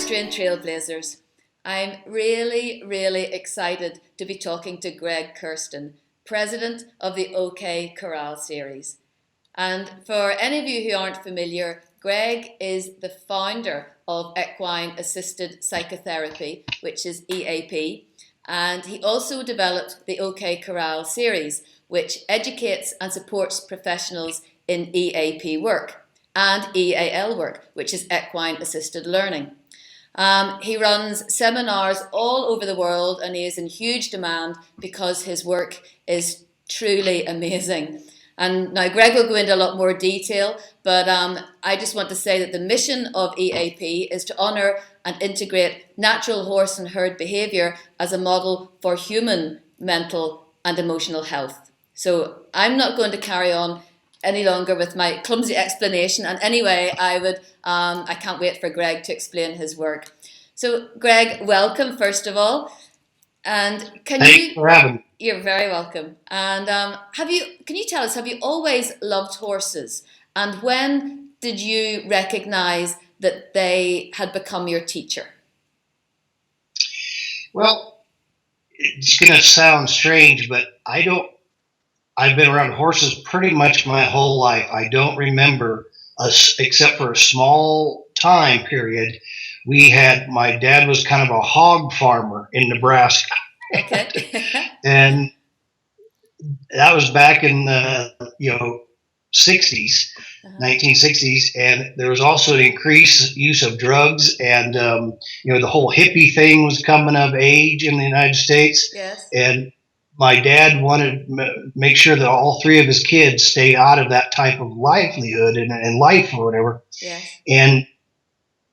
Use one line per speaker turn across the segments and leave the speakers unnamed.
equestrian trailblazers. I'm really excited to be talking to Greg Kersten, president of the OK Corral series. And for any of you who aren't familiar, Greg is the founder of Equine Assisted Psychotherapy, which is EAP, and he also developed the OK Corral series, which educates and supports professionals in EAP work, and EAL work, which is equine assisted learning. He runs seminars all over the world, and he is in huge demand because his work is truly amazing. And now Greg will go into a lot more detail, but I just want to say that the mission of EAP is to honour and integrate natural horse and herd behaviour as a model for human mental and emotional health. So I'm not going to carry on any longer with my clumsy explanation. And anyway, I can't wait for Greg to explain his work. So Greg, welcome first of all. And
Thanks for having me.
You're very welcome. And can you tell us, have you always loved horses? And when did you recognize that they had become your teacher?
Well, it's going to sound strange, but I've been around horses pretty much my whole life. I don't remember us, except for a small time period. My dad was kind of a hog farmer in Nebraska.
Okay.
And that was back in the 60s, 1960s, and there was also an increased use of drugs, and the whole hippie thing was coming of age in the United States.
Yes.
And my dad wanted to make sure that all three of his kids stayed out of that type of livelihood and life or whatever.
Yes.
And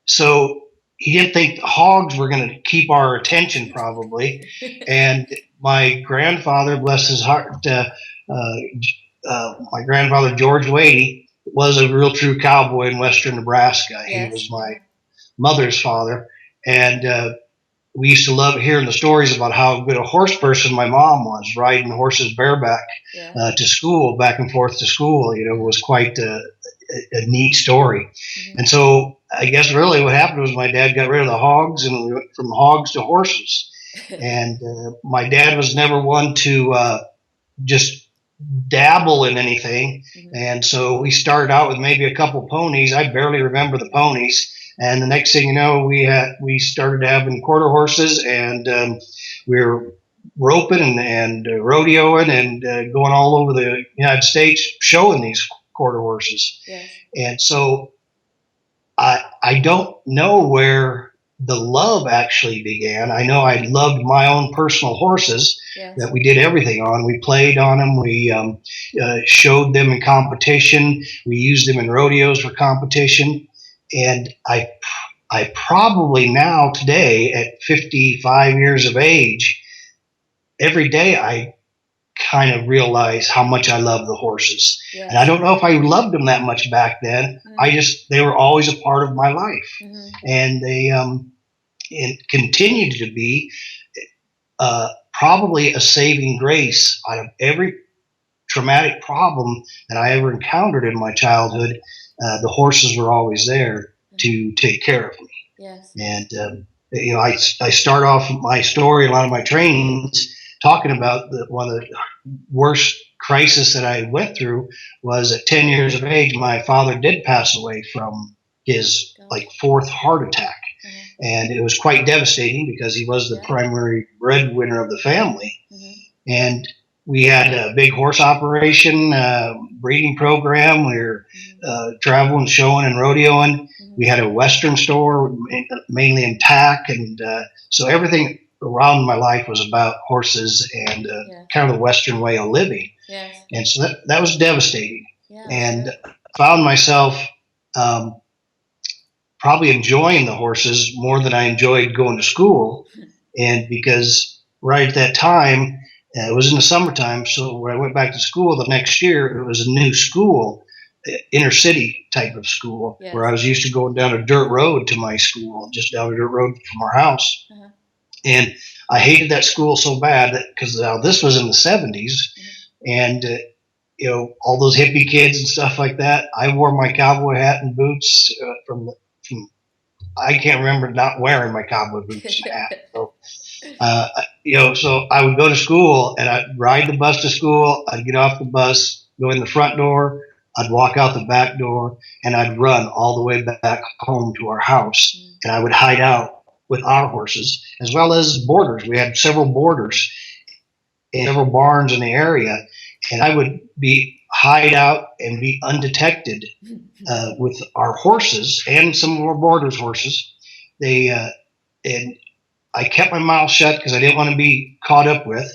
so he didn't think hogs were going to keep our attention, probably. And my grandfather, bless his heart, my grandfather George Wadey was a real true cowboy in western Nebraska.
Yes.
He was my mother's father, and we used to love hearing the stories about how good a horse person my mom was, riding horses bareback to school, back and forth to school. It was quite a neat story. Mm-hmm. And so I guess really what happened was my dad got rid of the hogs, and we went from hogs to horses. And my dad was never one to just dabble in anything. Mm-hmm. And so we started out with maybe a couple ponies. I barely remember the ponies. And the next thing you know, we started having quarter horses, and we were roping and rodeoing and going all over the United States showing these quarter horses.
Yes.
And so I don't know where the love actually began. I know I loved my own personal horses. Yes. That we did everything on. We played on them. We showed them in competition. We used them in rodeos for competition. And I probably now today at 55 years of age, every day I kind of realize how much I love the horses. Yes. And I don't know if I loved them that much back then. Mm-hmm. They were always a part of my life. Mm-hmm. And they continued to be probably a saving grace out of every traumatic problem that I ever encountered in my childhood. The horses were always there to take care of me.
Yes.
And I start off my story, a lot of my trainings, talking about one of the worst crisis that I went through was at 10 years of age. My father did pass away from his fourth heart attack. Mm-hmm. And it was quite devastating because he was the primary breadwinner of the family. Mm-hmm. And we had a big horse operation, breeding program. We were traveling, showing, and rodeoing. Mm-hmm. We had a Western store, mainly in tack. And so everything around my life was about horses and kind of the Western way of living.
Yes.
And so that was devastating.
Yeah,
and I found myself probably enjoying the horses more than I enjoyed going to school. And because right at that time, it was in the summertime, so when I went back to school the next year, it was a new school, inner city type of school, where I was used to going down a dirt road to my school, just down a dirt road from our house. Uh-huh. And I hated that school so bad because this was in the 70s, and all those hippie kids and stuff like that. I wore my cowboy hat and boots from I can't remember not wearing my cowboy boots and hat. So, so I would go to school and I'd ride the bus to school. I'd get off the bus, go in the front door. I'd walk out the back door and I'd run all the way back home to our house. And I would hide out with our horses as well as boarders. We had several boarders and several barns in the area. And I would be hide out and be undetected with our horses and some of our boarders' horses. And I kept my mouth shut because I didn't want to be caught up with.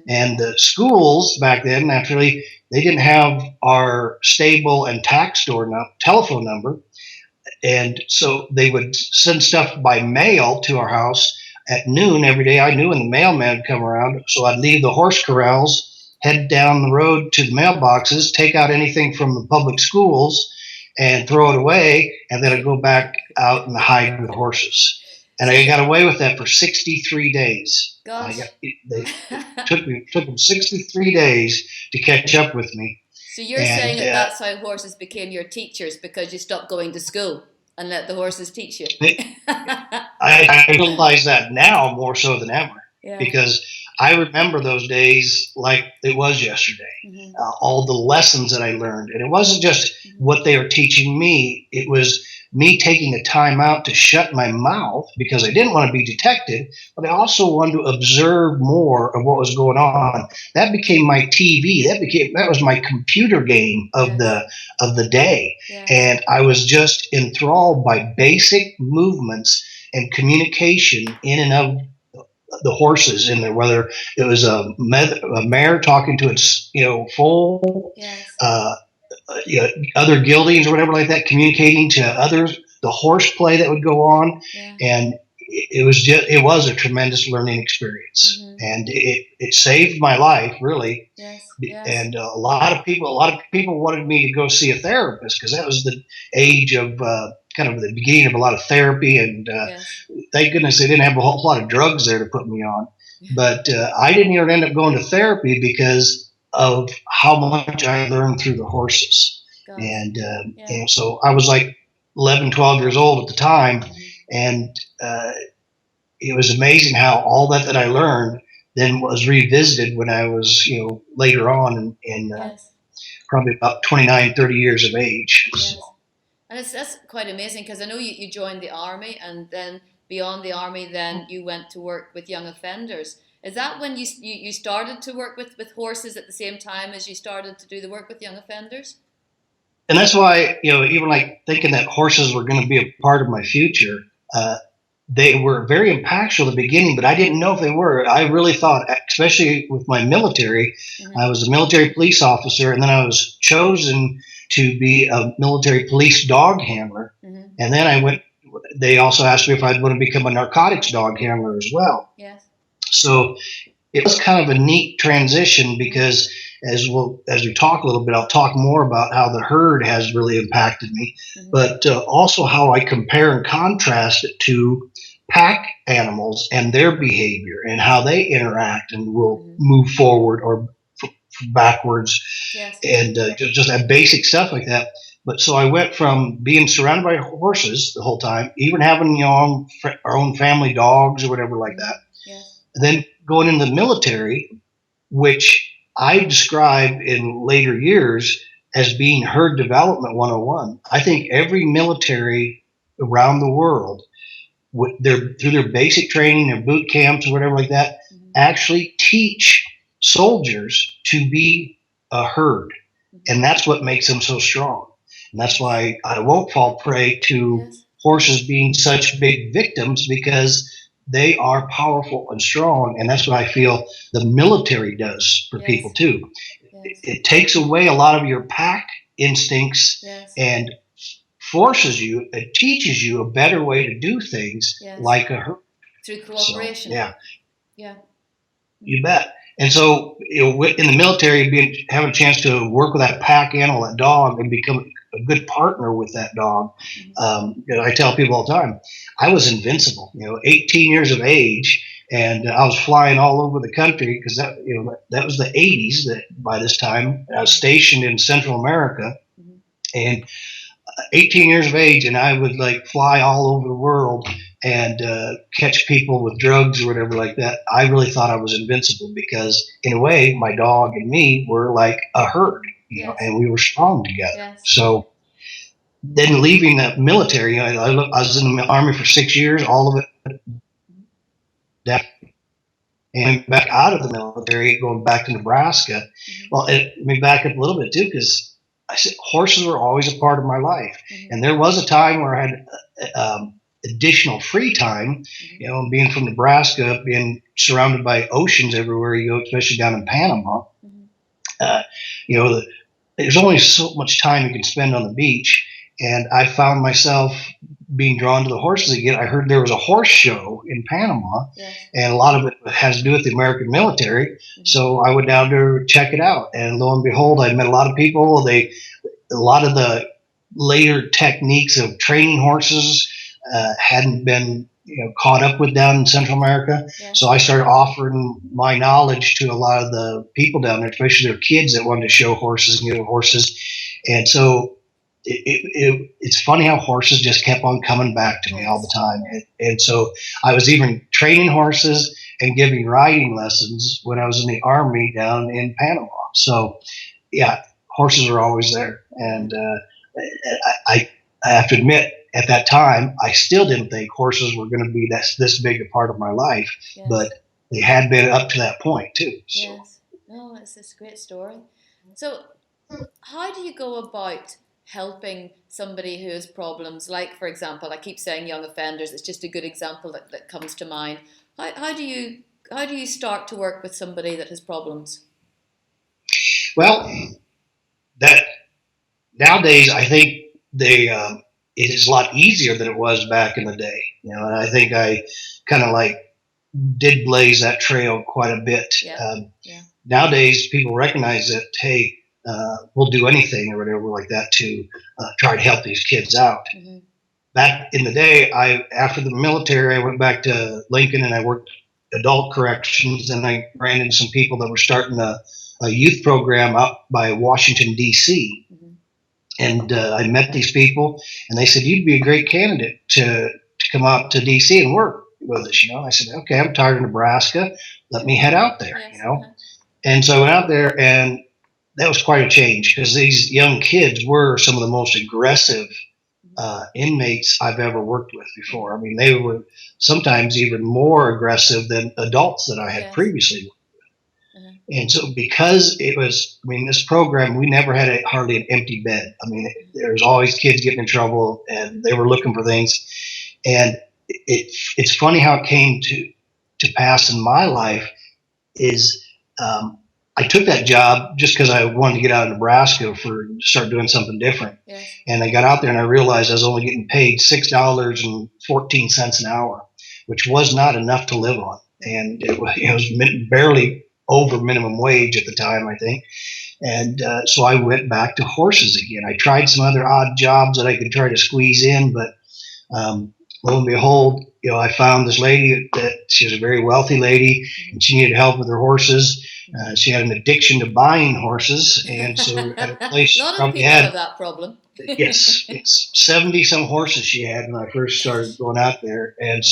And the schools back then, naturally, they didn't have our stable and tax store telephone number. And so they would send stuff by mail to our house at noon every day. I knew when the mailman would come around. So I'd leave the horse corrals, head down the road to the mailboxes, take out anything from the public schools and throw it away. And then I'd go back out and hide with the horses. And I got away with that for 63 days.
Gosh.
It took them 63 days to catch up with me.
So you're saying that's how horses became your teachers, because you stopped going to school and let the horses teach you?
I realize that now more so than ever, because I remember those days like it was yesterday. All the lessons that I learned. And it wasn't just what they were teaching me. It was me taking the time out to shut my mouth because I didn't want to be detected, but I also wanted to observe more of what was going on. That became my TV. That was my computer game of the day. And I was just enthralled by basic movements and communication in and of the horses in there, whether it was a mare talking to its foal, other geldings or whatever like that, communicating to others, the horseplay that would go on, and it was a tremendous learning experience, and it saved my life really. And a lot of people wanted me to go see a therapist because that was the age of kind of the beginning of a lot of therapy, and thank goodness they didn't have a whole lot of drugs there to put me on. But I didn't even end up going to therapy because of how much I learned through the horses. And so I was like 11, 12 years old at the time, and it was amazing how all that I learned then was revisited when I was later on in probably about 29, 30 years of age.
And that's quite amazing, because I know you joined the army, and then beyond the army then you went to work with young offenders. Is that when you started to work with horses at the same time as you started to do the work with young offenders?
And that's why, even like thinking that horses were going to be a part of my future, they were very impactful at the beginning, but I didn't know if they were. I really thought, especially with my military, I was a military police officer, and then I was chosen to be a military police dog handler. And then they also asked me if I'd want to become a narcotics dog handler as well. So it was kind of a neat transition because as we talk a little bit, I'll talk more about how the herd has really impacted me, but also how I compare and contrast it to pack animals and their behavior and how they interact and will move forward or backwards, and just that basic stuff like that. But so I went from being surrounded by horses the whole time, even having our own family dogs or whatever like that. And then going into the military, which I describe in later years as being herd development 101. I think every military around the world, through their basic training, their boot camps or whatever like that, actually teach soldiers to be a herd. And that's what makes them so strong. And that's why I won't fall prey to horses being such big victims, because they are powerful and strong, and that's what I feel the military does for people too. It takes away a lot of your pack instincts and it teaches you a better way to do things like a herd.
Through cooperation.
So, you bet. And so, in the military, having a chance to work with that pack animal, that dog, and become a good partner with that dog. I tell people all the time, I was invincible. 18 years of age, and I was flying all over the country because that was the 80s. That by this time I was stationed in Central America, and 18 years of age, and I would like fly all over the world and catch people with drugs or whatever like that. I really thought I was invincible because, in a way, my dog and me were like a herd,
Yes.
and we were strong together.
Yes.
So then leaving the military, I was in the Army for 6 years, all of it, and back out of the military, going back to Nebraska. Mm-hmm. Well, let me back up a little bit too, because I said horses were always a part of my life, mm-hmm. and there was a time where I had additional free time. Mm-hmm. Being from Nebraska, being surrounded by oceans everywhere you go, especially down in Panama. Mm-hmm. There's only so much time you can spend on the beach, and I found myself being drawn to the horses again. I heard there was a horse show in Panama, yes. and a lot of it has to do with the American military. Mm-hmm. So I went down to check it out, and lo and behold, I met a lot of people. A lot of the later techniques of training horses hadn't been caught up with down in Central America. Yes. So I started offering my knowledge to a lot of the people down there, especially their kids that wanted to show horses and get horses. And so it's funny how horses just kept on coming back to me all the time. And so I was even training horses and giving riding lessons when I was in the Army down in Panama. So, yeah, horses are always there. And I have to admit, at that time, I still didn't think horses were going to be this big a part of my life, yes. but they had been up to that point, too. So.
Yes. No, it's a great story. So how do you go about helping somebody who has problems? Like, for example, I keep saying young offenders. It's just a good example that comes to mind. How do you start to work with somebody that has problems?
Well, that nowadays I think it is a lot easier than it was back in the day. And I think I kind of did blaze that trail quite a bit. Yeah. Nowadays people recognize that, hey, we'll do anything or whatever like that to try to help these kids out. Mm-hmm. Back in the day, after the military, I went back to Lincoln and I worked adult corrections, and I ran into some people that were starting a youth program out by Washington, D.C. Mm-hmm. And I met these people, and they said, you'd be a great candidate to come out to D.C. and work with us. I said, okay, I'm tired of Nebraska. Let me head out there, yes. And so I went out there, and that was quite a change because these young kids were some of the most aggressive inmates I've ever worked with before. I mean, they were sometimes even more aggressive than adults that I had yes. previously worked with. Mm-hmm. And so because this program, we never had hardly an empty bed. I mean, there's always kids getting in trouble, and they were looking for things. And it's funny how it came to pass in my life is I took that job just because I wanted to get out of Nebraska to start doing something different. Yes. And I got out there and I realized I was only getting paid $6.14 an hour, which was not enough to live on. And it was barely over minimum wage at the time, I think. And so I went back to horses again. I tried some other odd jobs that I could try to squeeze in, but lo and behold, I found this lady that she was a very wealthy lady, and she needed help with her horses. She had an addiction to buying horses, and so at a place
a lot of people have that problem.
yes, 70 some horses she had when I first started going out there, and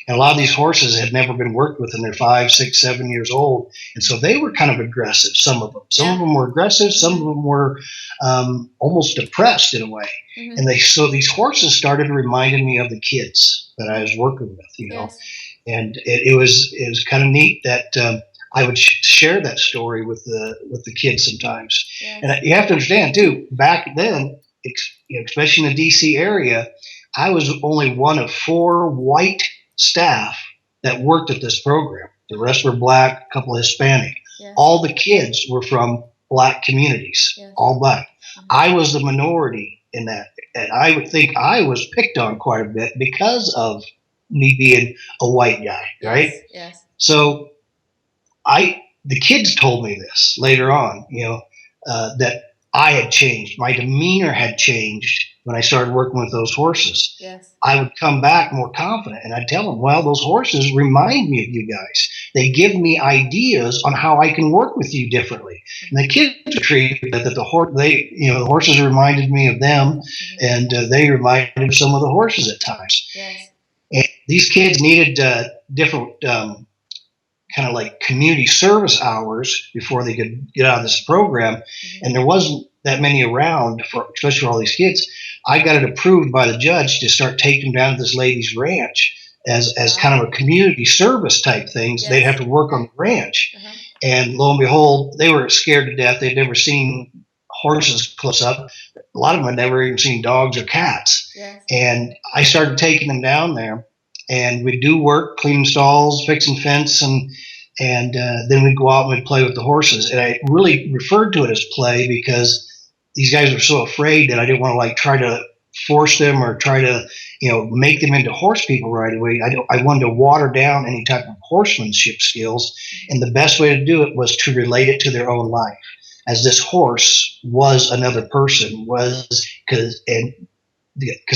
a lot of these horses had never been worked with, and they're 5, 6, 7 years old, and so they were kind of aggressive. Some of them were aggressive. Some of them were almost depressed in a way, mm-hmm. and so these horses started reminding me of the kids that I was working with, yes. and it was kind of neat that. I would share that story with the kids sometimes. Yes. And you have to understand, too, back then, especially in the D.C. area, I was only one of 4 white staff that worked at this program. The rest were black, a couple of Hispanic. Yes. All the kids were from black communities, yes. all black. Mm-hmm. I was the minority in that. And I would think I was picked on quite a bit because of me being a white guy, right?
Yes. Yes.
So the kids told me this later on, that I had changed. My demeanor had changed when I started working with those horses.
Yes.
I would come back more confident, and I'd tell them, well, those horses remind me of you guys. they give me ideas on how I can work with you differently. And the kids treated that the horses reminded me of them, and they reminded me of some of the horses at times.
Yes.
And these kids needed different kind of like community service hours before they could get out of this program, and there wasn't that many around especially for all these kids. I got it approved by the judge to start taking them down to this lady's ranch as kind of a community service type things. They'd have to work on the ranch, and lo and behold, they were scared to death. They'd never seen horses close up. A lot of them had never even seen dogs or cats. And I started taking them down there, and we'd do work, cleaning stalls, fixing fence, and then we'd go out and we'd play with the horses. And I really referred to it as play because these guys were so afraid that I didn't want to like try to force them or try to make them into horse people right away. I wanted to water down any type of horsemanship skills, and the best way to do it was to relate it to their own life, as this horse was another person, because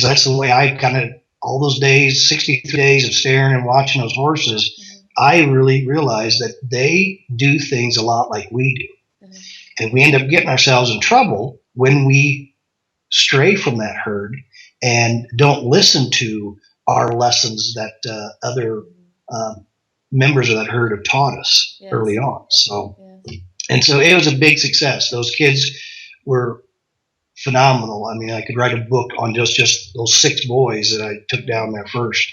that's the way I kind of, all those days, 63 days of staring and watching those horses, I really realized that they do things a lot like we do. And we end up getting ourselves in trouble when we stray from that herd and don't listen to our lessons that other members of that herd have taught us early on. So it was a big success. Those kids were phenomenal. I mean, I could write a book on just those 6 boys that I took down there first.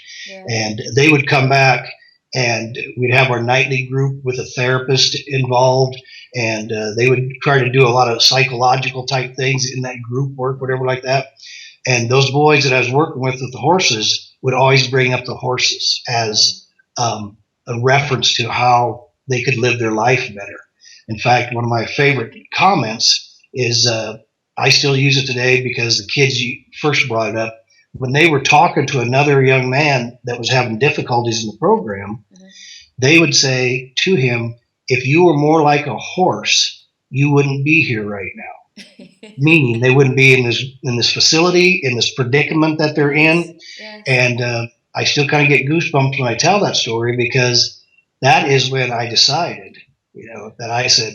And they would come back, and we'd have our nightly group with a therapist involved, and they would try to do a lot of psychological type things in that group work, whatever like that. And those boys that I was working with the horses would always bring up the horses as a reference to how they could live their life better. In fact, one of my favorite comments is, I still use it today because the kids first brought it up. When they were talking to another young man that was having difficulties in the program, they would say to him, if you were more like a horse, you wouldn't be here right now. Meaning they wouldn't be in this facility, in this predicament that they're in. And I still kind of get goosebumps when I tell that story, because that is when I decided, that I said,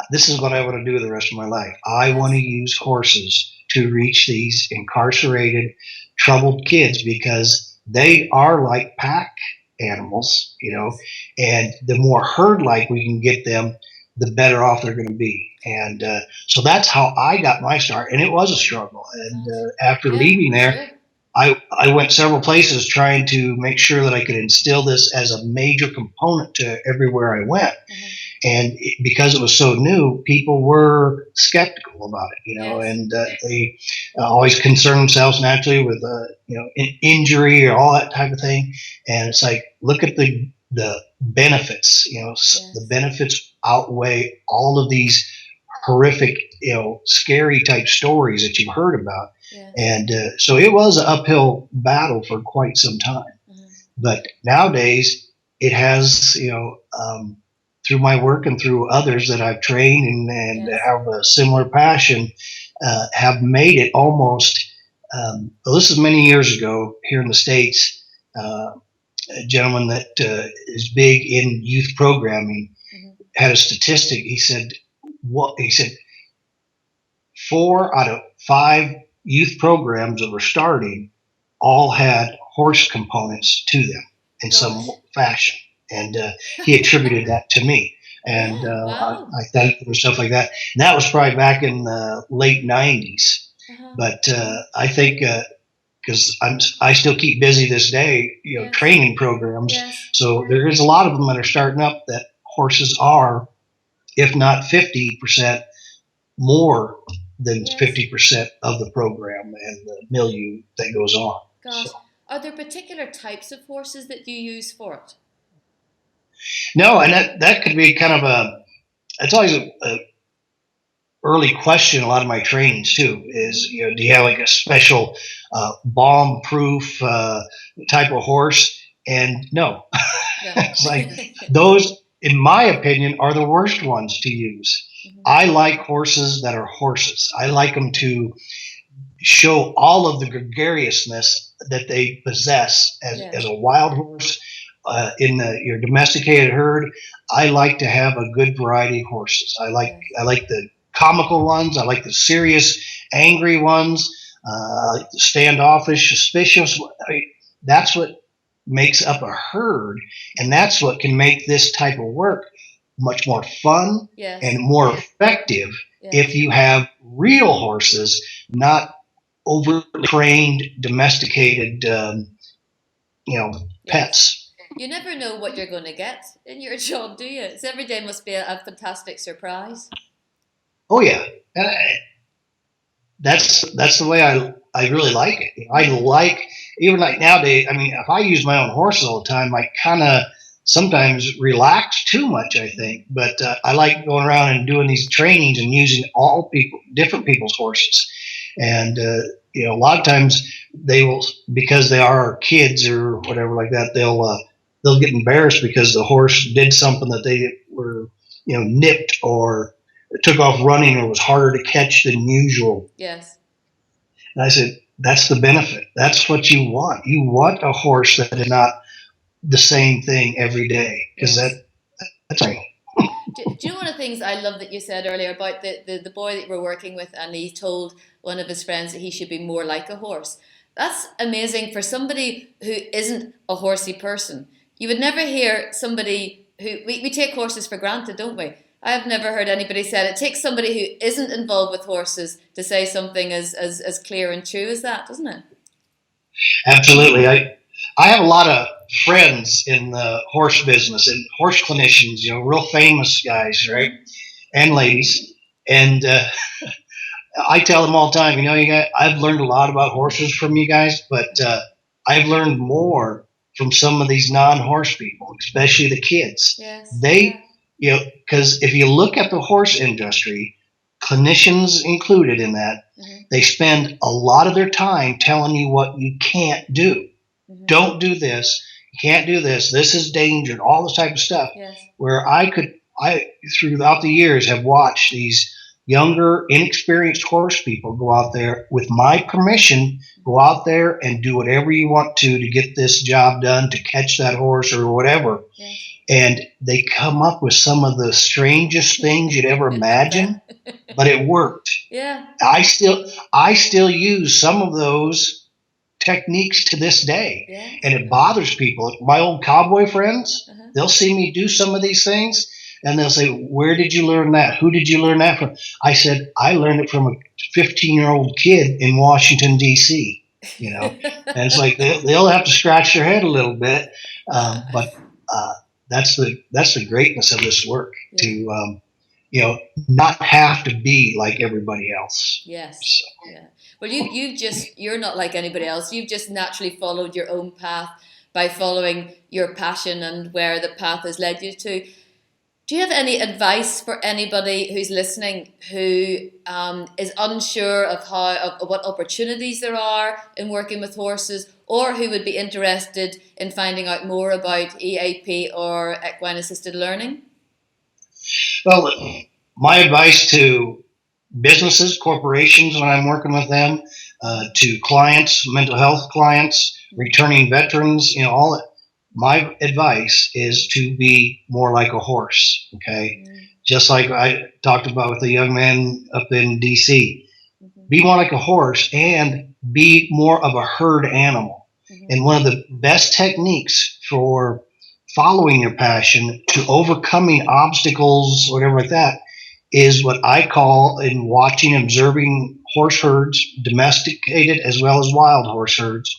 this is what I want to do the rest of my life. I want to use horses to reach these incarcerated, troubled kids, because they are like pack animals, and the more herd-like we can get them, the better off they're going to be. And so that's how I got my start, and it was a struggle. And after leaving there, I went several places trying to make sure that I could instill this as a major component to everywhere I went. And because it was so new, people were skeptical about it, and they always concern themselves naturally with, injury or all that type of thing. And it's like, look at the benefits, the benefits outweigh all of these horrific, scary type stories that you've heard about. And so it was an uphill battle for quite some time. But nowadays it has, through my work and through others that I've trained and have a similar passion, have made it almost, well, this is many years ago here in the States, a gentleman that is big in youth programming had a statistic. He said 4 out of 5 youth programs that were starting all had horse components to them in some fashion. And he attributed that to me. And I thanked him and stuff like that. And that was probably back in the late 90s. But I think because I still keep busy this day, training programs. So there is a lot of them that are starting up that horses are, if not 50%, more than 50% of the program and the milieu that goes on.
Gosh, so. Are there particular types of horses that you use for it?
No, and that could be kind of it's always a early question. A lot of my trainings too is, do you have like a special bomb-proof type of horse? And no, it's like those, in my opinion, are the worst ones to use. I like horses that are horses. I like them to show all of the gregariousness that they possess as a wild horse. in your domesticated herd, I like to have a good variety of horses. I like the comical ones. I like the serious, angry ones. The standoffish, suspicious. That's what makes up a herd, and that's what can make this type of work much more fun and more effective if you have real horses, not overly trained, domesticated, pets.
You never know what you're going to get in your job, do you? So every day must be a fantastic surprise.
Oh yeah, and that's the way I really like it. I like, even like nowadays. I mean, if I use my own horses all the time, I kind of sometimes relax too much, I think. But I like going around and doing these trainings and using different people's horses. And a lot of times they will, because they are kids or whatever like that, they'll get embarrassed because the horse did something that they were nipped or took off running or was harder to catch than usual.
Yes.
And I said, that's the benefit. That's what you want. You want a horse that is not the same thing every day, because that's right.
Do you know one of the things I love that you said earlier about the boy that you were working with, and he told one of his friends that he should be more like a horse? That's amazing for somebody who isn't a horsey person. You would never hear somebody who, we take horses for granted, don't we? I have never heard anybody say it. It takes somebody who isn't involved with horses to say something as clear and true as that, doesn't it?
Absolutely. I have a lot of friends in the horse business and horse clinicians, real famous guys, right? And ladies. And I tell them all the time, you guys, I've learned a lot about horses from you guys, but I've learned more from some of these non-horse people, especially the kids.
Yes.
Because if you look at the horse industry, clinicians included in that, they spend a lot of their time telling you what you can't do. Don't do this. You can't do this. This is danger. All this type of stuff.
Yes.
Where I throughout the years have watched these younger, inexperienced horse people go out there with my permission, go out there and do whatever you want to get this job done, to catch that horse or whatever. Yes. And they come up with some of the strangest things you'd ever imagine, but it worked.
Yeah.
I still use some of those techniques to this day.
Yeah.
And it bothers people. My old cowboy friends, they'll see me do some of these things and they'll say, where did you learn that? Who did you learn that from? I said, I learned it from a 15-year-old kid in Washington, D.C., and it's like they'll have to scratch their head a little bit. But that's the greatness of this work, to not have to be like everybody else.
Yes. So. Yeah. Well, you're not like anybody else. You've just naturally followed your own path by following your passion and where the path has led you to. Do you have any advice for anybody who's listening who is unsure of what opportunities there are in working with horses, or who would be interested in finding out more about EAP or equine assisted learning?
Well, my advice to businesses, corporations, when I'm working with them, to clients, mental health clients, returning veterans, all that. My advice is to be more like a horse, okay? Just like I talked about with the young man up in D.C. Be more like a horse and be more of a herd animal. And one of the best techniques for following your passion, to overcoming obstacles, whatever like that, is what I call, in watching, observing horse herds, domesticated as well as wild horse herds,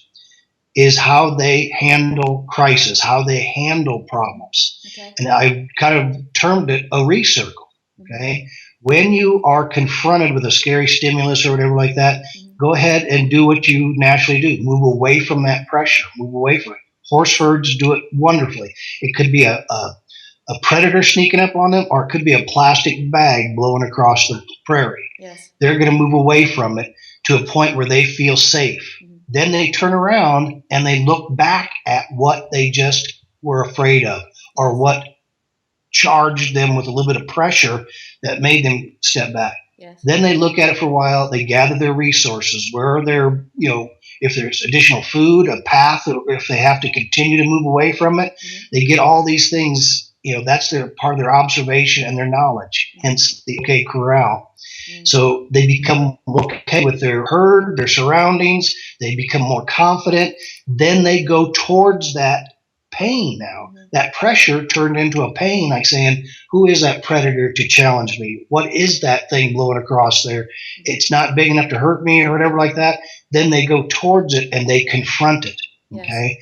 is how they handle crisis, how they handle problems. Okay. And I kind of termed it a recircle. Okay. When you are confronted with a scary stimulus or whatever like that, go ahead and do what you naturally do. Move away from that pressure. Move away from it. Horse herds do it wonderfully. It could be a predator sneaking up on them, or it could be a plastic bag blowing across the prairie.
Yes.
They're going to move away from it to a point where they feel safe. Then they turn around and they look back at what they just were afraid of, or what charged them with a little bit of pressure that made them step back. Then they look at it for a while. They gather their resources. Where are their, if there's additional food, a path, or if they have to continue to move away from it, they get all these things. That's their part of their observation and their knowledge. Hence the OK Corral. So they become okay with their herd, their surroundings. They become more confident. Then they go towards that pain now. That pressure turned into a pain, like saying, who is that predator to challenge me? What is that thing blowing across there? It's not big enough to hurt me or whatever like that. Then they go towards it and they confront it. Okay.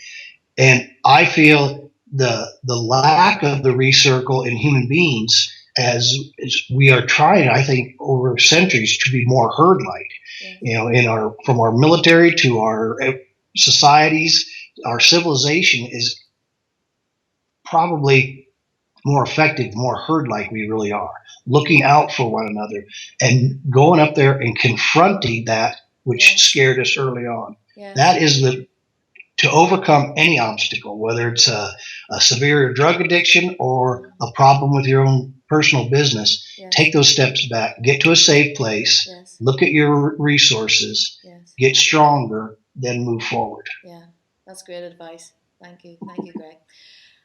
And I feel the lack of the recircle in human beings as we are trying, I think, over centuries to be more herd-like. From our military to our societies, our civilization is probably more effective, more herd-like we really are, looking out for one another and going up there and confronting that which scared us early on. That is to overcome any obstacle, whether it's a severe drug addiction or a problem with your own personal business. Take those steps back, get to a safe place, look at your resources, get stronger, then move forward.
Yeah, that's great advice. Thank you, Greg.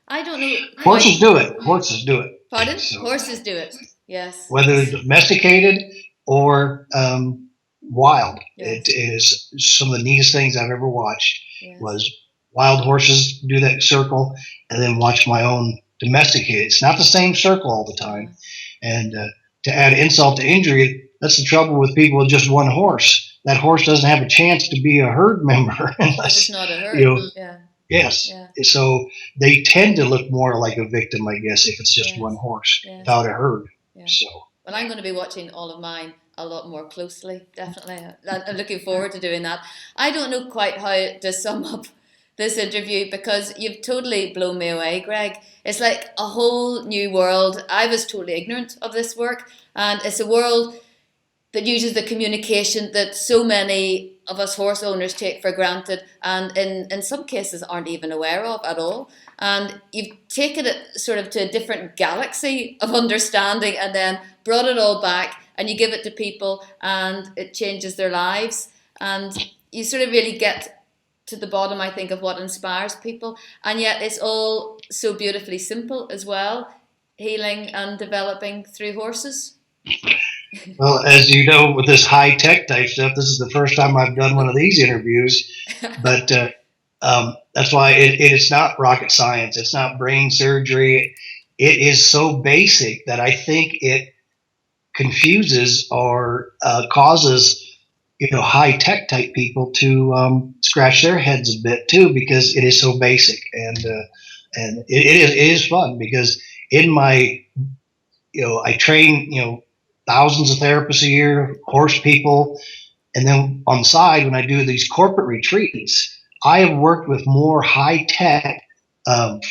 I don't know.
Horses do it. Horses do it.
Pardon? So, horses do it. Yes.
Whether domesticated or wild, it is some of the neatest things I've ever watched. Was wild horses do that circle, and then watch my own domesticated. It's not the same circle all the time. And to add insult to injury, that's the trouble with people with just one horse. That horse doesn't have a chance to be a herd member unless
it's not a herd.
Yes. So they tend to look more like a victim, I guess, if it's just one horse without a herd. So.
Well, I'm going to be watching all of mine a lot more closely, definitely. I'm looking forward to doing that. I don't know quite how to sum up this interview because you've totally blown me away, Greg. It's like a whole new world. I was totally ignorant of this work, and it's a world that uses the communication that so many of us horse owners take for granted and in some cases aren't even aware of at all. And you've taken it sort of to a different galaxy of understanding and then brought it all back and you give it to people and it changes their lives. And you sort of really get to the bottom, I think, of what inspires people. And yet it's all so beautifully simple as well, healing and developing through horses.
Well, as you know, with this high-tech type stuff, this is the first time I've done one of these interviews. But that's why it's not rocket science. It's not brain surgery. It is so basic that I think it confuses or causes high-tech type people to scratch their heads a bit too, because it is so basic. And it is fun because in my I train thousands of therapists a year, horse people, and then on the side when I do these corporate retreats, I have worked with more high-tech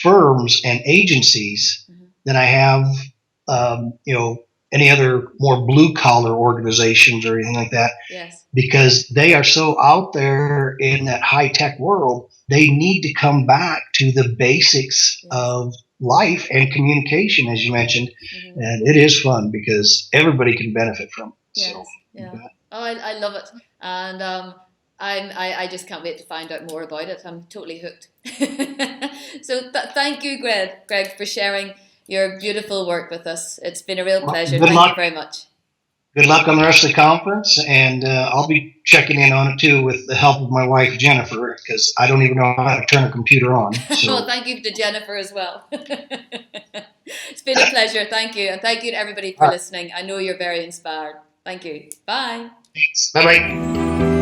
firms and agencies than I have any other more blue-collar organizations or anything like that.
Yes.
Because they are so out there in that high-tech world, they need to come back to the basics of life and communication, as you mentioned. And it is fun because everybody can benefit from it.
Yes.
So,
I love it. And I just can't wait to find out more about it. I'm totally hooked. So thank you, Greg, for sharing your beautiful work with us. It's been a real pleasure. Thank you very much.
Good luck on the rest of the conference, and I'll be checking in on it too with the help of my wife Jennifer, because I don't even know how to turn a computer on. So.
Well, thank you to Jennifer as well. It's been a pleasure. Thank you, and thank you to everybody for listening. I know you're very inspired. Thank you. Bye.
Thanks. Bye-bye.